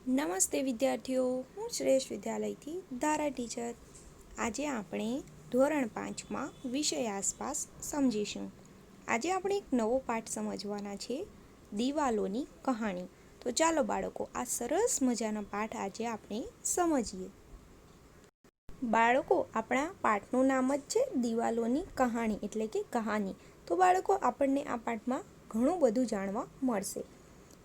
નમસ્તે વિદ્યાર્થીઓ, હું શ્રેષ્ઠ વિદ્યાલયથી ધારા ટીચર. આજે આપણે ધોરણ 5માં વિષય આસપાસ સમજીશું. આજે આપણે એક નવો પાઠ સમજવાના છે, દિવાલોની કહાણી. તો ચાલો બાળકો, આ સરસ મજાનો પાઠ આજે આપણે સમજીએ. બાળકો, આપણા પાઠનું નામ જ છે દિવાલોની કહાણી, એટલે કે કહાની. તો બાળકો, આપણને આ પાઠમાં ઘણું બધું જાણવા મળશે.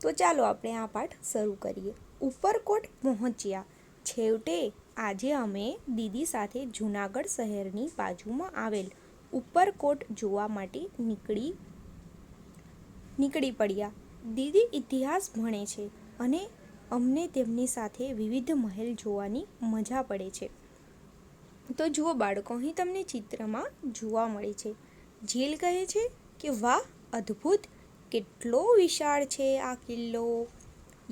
તો ચાલો આપણે આ પાઠ શરૂ કરીએ. ઉપરકોટ પહોંચ્યા. છેવટે આજે અમે દીદી સાથે જૂનાગઢ શહેરની બાજુમાં આવેલ ઉપરકોટ જોવા માટે નીકળી પડ્યા. દીદી ઇતિહાસ ભણે છે અને અમને તેમની સાથે વિવિધ મહેલ જોવાની મજા પડે છે. તો જુઓ બાળકો, અહીં તમને ચિત્રમાં જોવા મળે છે. ઝીલ કહે છે કે વાહ, અદ્ભુત, કેટલો વિશાળ છે આ કિલ્લો.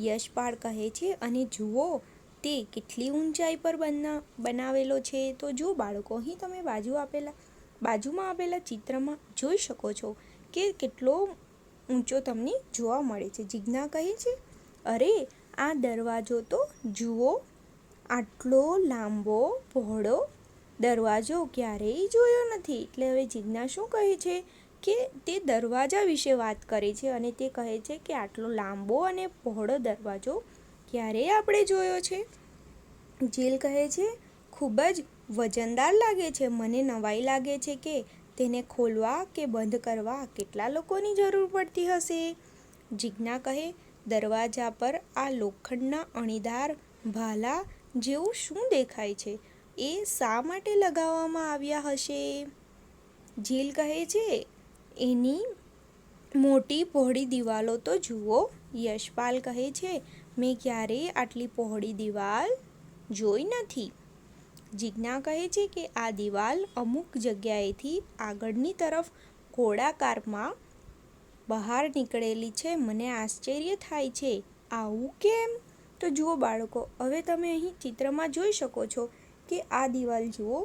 યશપાલ કહે છે અને જુઓ તે કેટલી ઊંચાઈ પર બનાવેલો છે. તો જુઓ બાળકો, અહીં તમે બાજુમાં આપેલા ચિત્રમાં જોઈ શકો છો કે કેટલો ઊંચો તમને જોવા મળે છે. જીજ્ઞા કહે છે, અરે આ દરવાજો તો જુઓ, આટલો લાંબો પહોળો દરવાજો ક્યારેય જોયો નથી. એટલે હવે જીજ્ઞા શું કહે છે કે તે દરવાજા વિશે વાત કરે છે અને તે કહે છે કે આટલો લાંબો અને પહોળો દરવાજો ક્યારેય આપણે જોયો છે. જીલ કહે છે, ખૂબ જ વજનદાર લાગે છે. મને નવાઈ લાગે છે કે તેને ખોલવા કે બંધ કરવા કેટલા લોકોની જરૂર પડતી હશે. જીજ્ઞા કહે, દરવાજા પર આ લોખંડના અણીદાર ભાલા જેવું શું દેખાય છે? એ શા માટે લગાવવામાં આવ્યા હશે? જીલ કહે છે, એની મોટી પહોળી દિવાલો તો જુઓ. યશપાલ કહે છે, મેં ક્યારેય આટલી પહોળી દિવાલ જોઈ નથી. જીજ્ઞા કહે છે કે આ દિવાલ અમુક જગ્યાએથી આગળની તરફ ગોળાકારમાં બહાર નીકળેલી છે. મને આશ્ચર્ય થાય છે, આવું કેમ? તો જુઓ બાળકો, હવે તમે અહીં ચિત્રમાં જોઈ શકો છો કે આ દિવાલ જુઓ,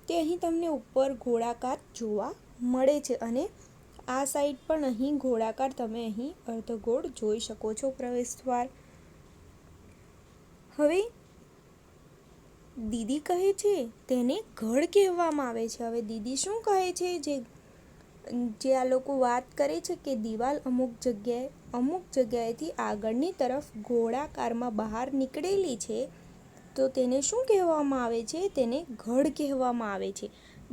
તે અહીં તમને ઉપર ગોળાકાર જોવા મળે છે અને આ સાઈડ પણ અહીં ગોળાકાર તમે અહીં અર્ધગોળ જોઈ શકો છો પ્રવેશદ્વાર. હવે દીદી કહે છે તેને ગઢ કહેવામાં આવે છે. હવે દીદી શું કહે છે? જે આ લોકો વાત કરે છે કે દિવાલ અમુક જગ્યાએથી આગળની તરફ ગોળાકારમાં બહાર નીકળેલી છે, તો તેને શું કહેવામાં આવે છે? તેને ગઢ કહેવામાં આવે છે.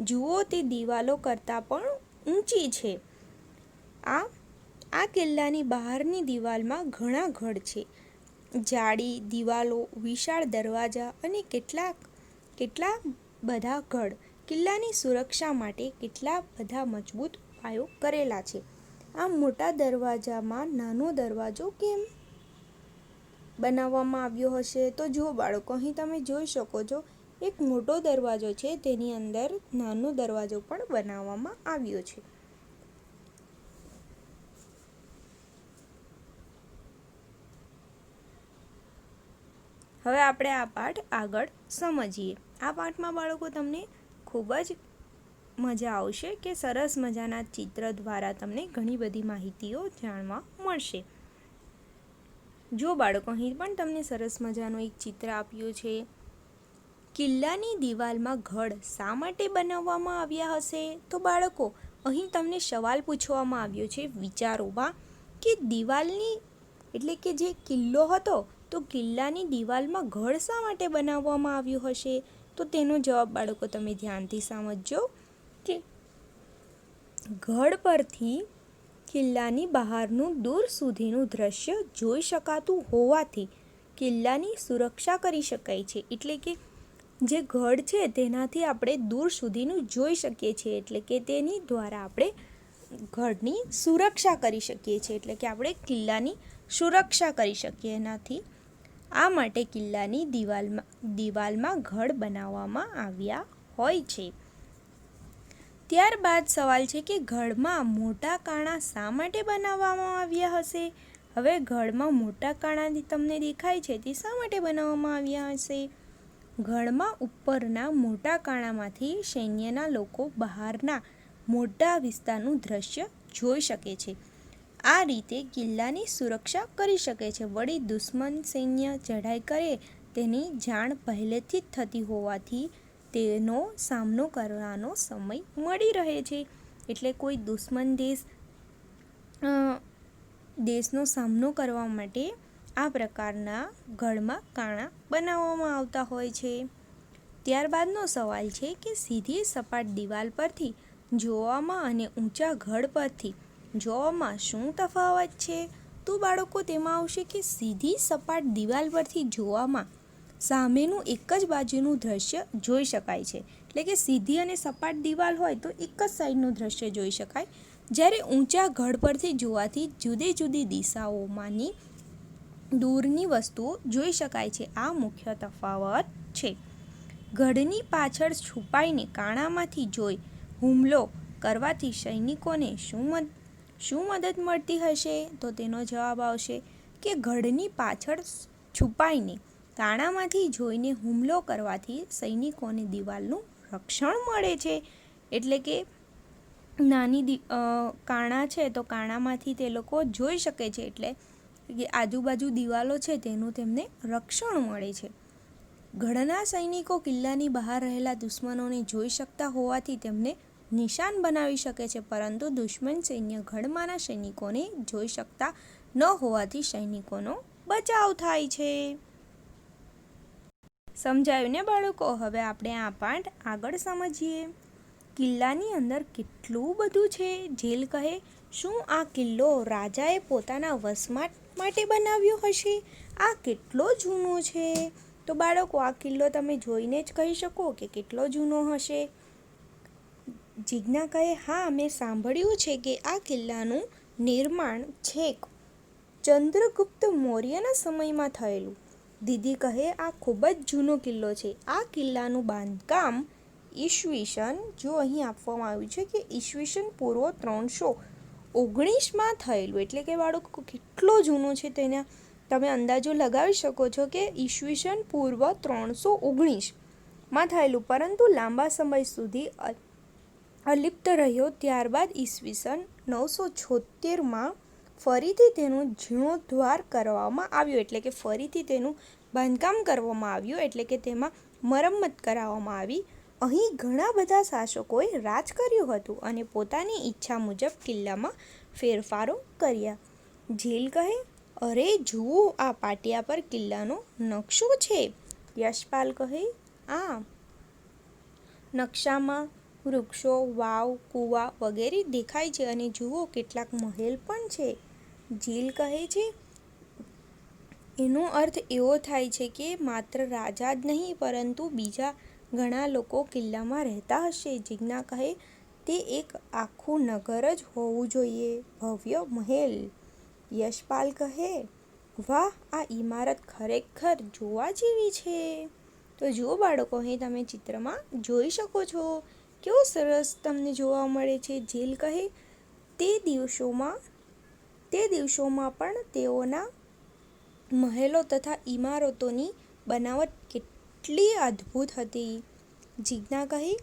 જુઓ, તે દિવાલો કરતાં પણ ઊંચી છે. આ કિલ્લાની બહારની દિવાલમાં ઘણા ગઢ છે. જાડી દિવાલો, વિશાળ દરવાજા અને કેટલા બધા ગઢ. કિલ્લાની સુરક્ષા માટે કેટલા બધા મજબૂત ઉપાયો કરેલા છે. આ મોટા દરવાજામાં નાનો દરવાજો કેમ બનાવવામાં આવ્યો હશે? તો જુઓ બાળકો, અહીં તમે જોઈ શકો છો એક મોટો દરવાજો છે, તેની અંદર નાનો દરવાજો પણ બનાવવામાં આવ્યો છે. હવે આપણે આ પાઠ આગળ સમજીએ. આ પાઠમાં બાળકો તમને ખૂબ જ મજા આવશે કે સરસ મજાના ચિત્ર દ્વારા તમને ઘણી બધી માહિતીઓ જાણવા મળશે. જો બાળકો, અહીં પણ તમને સરસ મજાનું એક ચિત્ર આપ્યું છે. કિલ્લાની દિવાલમાં ગઢ શા માટે બનાવવામાં આવ્યા હશે? તો બાળકો, અહીં તમને સવાલ પૂછવામાં આવ્યો છે વિચારોમાં કે દિવાલની એટલે કે જે કિલ્લો હતો, તો કિલ્લાની દિવાલમાં ગઢ શા માટે બનાવવામાં આવ્યું હશે? તો તેનો જવાબ બાળકો તમે ધ્યાનથી સમજજો કે ગઢ પરથી કિલ્લાની બહારનું દૂર સુધીનું દ્રશ્ય જોઈ શકાતું હોવાથી કિલ્લાની સુરક્ષા કરી શકાય છે. એટલે કે જે ગઢ છે તેનાથી આપણે દૂર સુધીનું જોઈ શકીએ છીએ, એટલે કે તેની દ્વારા આપણે ગઢની સુરક્ષા કરી શકીએ છીએ, એટલે કે આપણે કિલ્લાની સુરક્ષા કરી શકીએ એનાથી. આ માટે કિલ્લાની દિવાલમાં ગઢ બનાવવામાં આવ્યા હોય છે. ત્યારબાદ સવાલ છે કે ગઢમાં મોટા કાણા શા માટે બનાવવામાં આવ્યા હશે? હવે ગઢમાં મોટા કાણા તમને દેખાય છે તે શા માટે બનાવવામાં આવ્યા હશે? ગઢમાં ઉપરના મોટા કાણામાંથી સૈન્યના લોકો બહારના મોટા વિસ્તારનું દ્રશ્ય જોઈ શકે છે. આ રીતે કિલ્લાની સુરક્ષા કરી શકે છે. વળી દુશ્મન સૈન્ય ચઢાઈ કરે તેની જાણ પહેલેથી જ થતી હોવાથી તેનો સામનો કરવાનો સમય મળી રહે છે. એટલે કોઈ દુશ્મન દેશનો સામનો કરવા માટે આ પ્રકારના ગઢમાં કાણા બનાવવામાં આવતા હોય છે. ત્યારબાદનો સવાલ છે કે સીધી સપાટ દિવાલ પરથી જોવામાં અને ઊંચા ગઢ પરથી જોવામાં શું તફાવત છે? તો બાળકો તેમાં આવશે કે સીધી સપાટ દિવાલ પરથી જોવામાં સામેનું એક જ બાજુનું દ્રશ્ય જોઈ શકાય છે. એટલે કે સીધી અને સપાટ દિવાલ હોય તો એક જ સાઈડનું દ્રશ્ય જોઈ શકાય, જ્યારે ઊંચા ગઢ પરથી જોવાથી જુદી જુદી દિશાઓમાંની દૂરની વસ્તુઓ જોઈ શકાય છે. આ મુખ્ય તફાવત છે. ગઢની પાછળ છુપાઈને કાણામાંથી જોઈ હુમલો કરવાથી સૈનિકોને શું મદદ મળતી હશે? તો તેનો જવાબ આવશે કે ગઢની પાછળ છુપાઈને કાણામાંથી જોઈને હુમલો કરવાથી સૈનિકોને દિવાલનું રક્ષણ મળે છે. એટલે કે નાની કાણા છે તો કાણામાંથી તે લોકો જોઈ શકે છે, એટલે કે આજુબાજુ દિવાલો છે તેનું તેમને રક્ષણ મળે છે. ગઢના સૈનિકો કિલ્લાની બહાર રહેલા દુશ્મનોને જોઈ શકતા હોવાથી તેમને નિશાન બનાવી શકે છે, પરંતુ દુશ્મન સૈન્ય ગઢમાંના સૈનિકોને જોઈ શકતા ન હોવાથી સૈનિકોનો બચાવ થાય છે. સમજાયું ને બાળકો? હવે આપણે આ પાઠ આગળ સમજીએ. કિલ્લાની અંદર કેટલું બધું છે. જેલ કહે, શું આ કિલ્લો રાજાએ પોતાના વસવાટ માટે બનાવ્યો હશે? આ કેટલો જૂનો છે? તો બાળકો આ કિલ્લો તમે જોઈને જ કહી શકો કે કેટલો જૂનો હશે. જીજ્ઞા કહે, હા, મેં સાંભળ્યું છે કે આ કિલ્લાનું નિર્માણ છેક ચંદ્રગુપ્ત મૌર્યના સમયમાં થયેલું. દીદી કહે, આ ખૂબ જ જૂનો કિલ્લો છે. આ કિલ્લાનું બાંધકામ ઈસવીસન, જો અહીં આપવામાં આવ્યું છે કે ઈસવીસન પૂર્વ 319માં થયેલું. એટલે કે બાળકો કેટલો જૂનો છે તેના તમે અંદાજો લગાવી શકો છો કે ઈસવીસન પૂર્વ 319માં થયેલું, પરંતુ લાંબા સમય સુધી અલિપ્ત રહ્યો. ત્યારબાદ ઈસવીસન 976માં ફરીથી તેનું જીર્ણોદ્ધાર કરવામાં આવ્યો. એટલે કે ફરીથી તેનું બાંધકામ કરવામાં આવ્યું, એટલે કે તેમાં મરમ્મત કરાવવામાં આવી. અહીં ઘણા બધા શાસકોએ રાજ કર્યું હતું અને પોતાની ઈચ્છા મુજબ કિલ્લામાં ફેરફારો કર્યા. જેલ કહે, અરે જુઓ, આ પાટિયા પર કિલ્લાનો નકશો છે. યશપાલ કહે, આ નકશામાં વૃક્ષો, વાવ, કૂવા વગેરે દેખાય છે અને જુઓ કેટલાક મહેલ પણ છે. જેલ કહે છે, એનો અર્થ એવો થાય છે કે માત્ર રાજા જ નહીં પરંતુ બીજા ઘણા લોકો કિલ્લામાં રહેતા હશે. જીજ્ઞા કહે, તે એક આખું નગર જ હોવું જોઈએ, ભવ્ય મહેલ. યશપાલ કહે, વાહ, આ ઇમારત ખરેખર જોવા જેવી છે. તો જુઓ બાળકો, અહીં તમે ચિત્રમાં જોઈ શકો છો કેવું સરસ તમને જોવા મળે છે. જેલ કહે, તે દિવસોમાં પણ તેઓના મહેલો તથા ઇમારતોની બનાવટ કેટલી અદ્ભુત હતી. જીજ્ઞા કહે,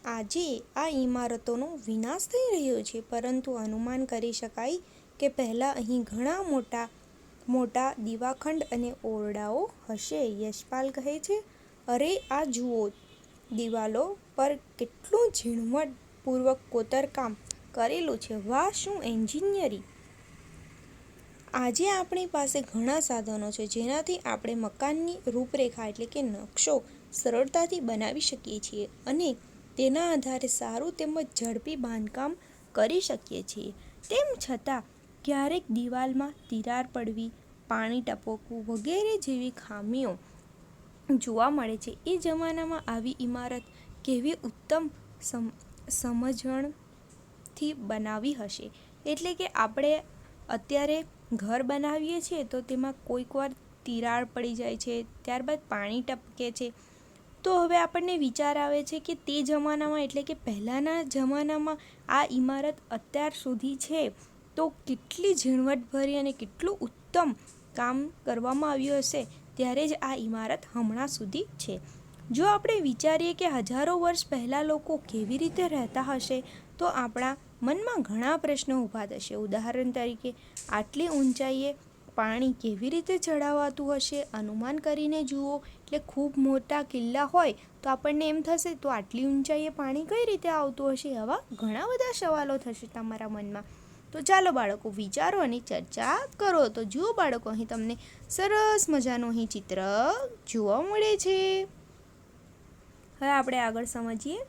આજે આ ઇમારતોનો વિનાશ થઈ રહ્યો છે, પરંતુ અનુમાન કરી શકાય કે પહેલાં અહીં ઘણા મોટા દીવાખંડ અને ઓરડાઓ હશે. યશપાલ કહે છે, અરે આ જુઓ, દિવાલો પર કેટલું ઝીણવટપૂર્વક કોતરકામ કરેલું છે. વાહ, શું એન્જિનિયરિંગ! આજે આપણી પાસે ઘણા સાધનો છે જેનાથી આપણે મકાનની રૂપરેખા એટલે કે નકશો સરળતાથી બનાવી શકીએ છીએ અને તેના આધારે સારું તેમજ ઝડપી બાંધકામ કરી શકીએ છીએ. તેમ છતાં ક્યારેક દિવાલમાં તિરાડ પડવી, પાણી ટપકવું વગેરે જેવી ખામીઓ જોવા મળે છે. એ જમાનામાં આવી ઇમારત કેવી ઉત્તમ સમજણથી બનાવી હશે. એટલે કે આપણે અત્યારે ઘર બનાવીએ છીએ તો તેમાં કોઈક વાર તિરાડ પડી જાય છે, ત્યારબાદ પાણી ટપકે છે. તો હવે આપણને વિચાર આવે છે કે તે જમાનામાં એટલે કે પહેલાંના જમાનામાં આ ઇમારત અત્યાર સુધી છે તો કેટલી ઝીણવટભરી અને કેટલું ઉત્તમ કામ કરવામાં આવ્યું હશે, ત્યારે જ આ ઇમારત હમણાં સુધી છે. જો આપણે વિચારીએ કે હજારો વર્ષ પહેલાં લોકો કેવી રીતે રહેતા હશે, તો આપણા મનમાં ઘણા પ્રશ્નો ઊભા થશે. ઉદાહરણ તરીકે, આટલી ઊંચાઈએ પાણી કેવી રીતે ચઢાવાતું હશે? અનુમાન કરીને જુઓ. એટલે ખૂબ મોટા કિલ્લા હોય તો આપણને એમ થશે તો આટલી ઊંચાઈએ પાણી કઈ રીતે આવતું હશે? આવા ઘણા બધા સવાલો થશે તમારા મનમાં. તો ચાલો બાળકો, વિચારો અને ચર્ચા કરો. તો જુઓ બાળકો, અહીં તમને સરસ મજાનું અહીં ચિત્ર જોવા મળે છે. હવે આપણે આગળ સમજીએ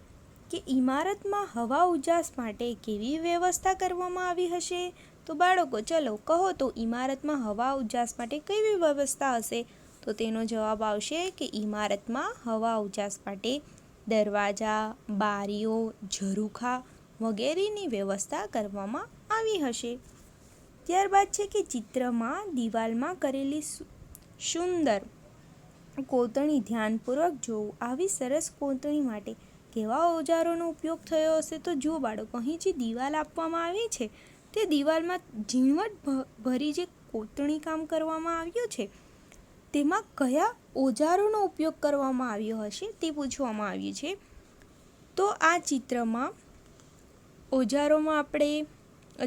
કે ઇમારતમાં હવા ઉજાસ માટે કેવી વ્યવસ્થા કરવામાં આવી હશે. તો બાળકો ચલો કહો, તો ઇમારતમાં હવા ઉજાસ માટે કેવી વ્યવસ્થા હશે? તો તેનો જવાબ આવશે કે ઇમારતમાં હવા ઉજાસ માટે દરવાજા, બારીઓ, ઝરૂખા વગેરેની વ્યવસ્થા કરવામાં આવી હશે. ત્યારબાદ છે કે ચિત્રમાં દિવાલમાં કરેલી સુંદર કોતરણી ધ્યાનપૂર્વક જોવું. આવી સરસ કોતરણી માટે કેવા ઓજારોનો ઉપયોગ થયો હશે? તો જુઓ બાળકો, અહીં જે દિવાલ આપવામાં આવી છે તે દિવાલમાં ઝીણવટ ભરી જે કોતરણી કામ કરવામાં આવ્યું છે તેમાં કયા ઓજારોનો ઉપયોગ કરવામાં આવ્યો હશે તે પૂછવામાં આવ્યું છે. તો આ ચિત્રમાં ઓજારોમાં આપણે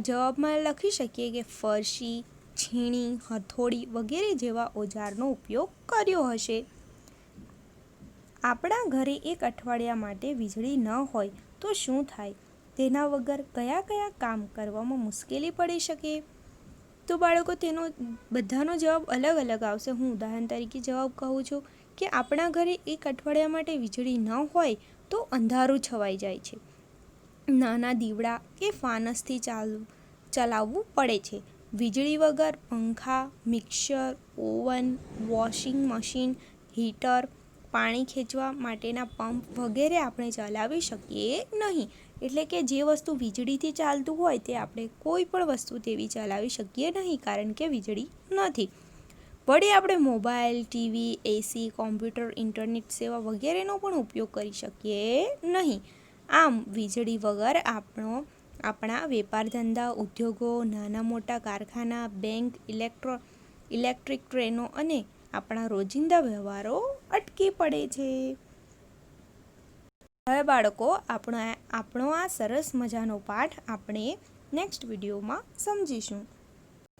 જવાબમાં લખી શકીએ કે ફરશી, છીણી, હથોડી વગેરે જેવા ઓજારનો ઉપયોગ કર્યો હશે. આપણા ઘરે એક અઠવાડિયા માટે વીજળી ન હોય તો શું થાય? તેના વગર કયા કયા કામ કરવામાં મુશ્કેલી પડી શકે? તો બાળકો, તેનો બધાનો જવાબ અલગ અલગ આવશે. હું ઉદાહરણ તરીકે જવાબ કહું છું કે આપણા ઘરે એક અઠવાડિયા માટે વીજળી ન હોય તો અંધારું છવાઈ જાય છે. નાના દીવડા કે ફાનસથી ચલાવવું પડે છે. વીજળી વગર પંખા, mixer, oven, washing machine, heater, પાણી ખેંચવા માટેના પંપ વગેરે આપણે ચલાવી શકીએ નહીં. એટલે કે જે વસ્તુ વીજળીથી ચાલતું હોય તે આપણે કોઈ પણ વસ્તુ તેવી ચલાવી શકીએ નહીં, કારણ કે વીજળી નથી. વળી આપણે મોબાઈલ, ટીવી, એસી, કોમ્પ્યુટર, ઇન્ટરનેટ સેવા વગેરેનો પણ ઉપયોગ કરી શકીએ નહીં. આમ વીજળી વગર આપણા વેપાર ધંધા, ઉદ્યોગો, નાના મોટા કારખાના, બેંક, ઇલેક્ટ્રિક ટ્રેનો અને આપણા રોજિંદા વ્યવહારો અટકી પડે છે. હવે બાળકો, આપણો આ સરસ મજાનો પાઠ આપણે નેક્સ્ટ વિડીયોમાં સમજીશું.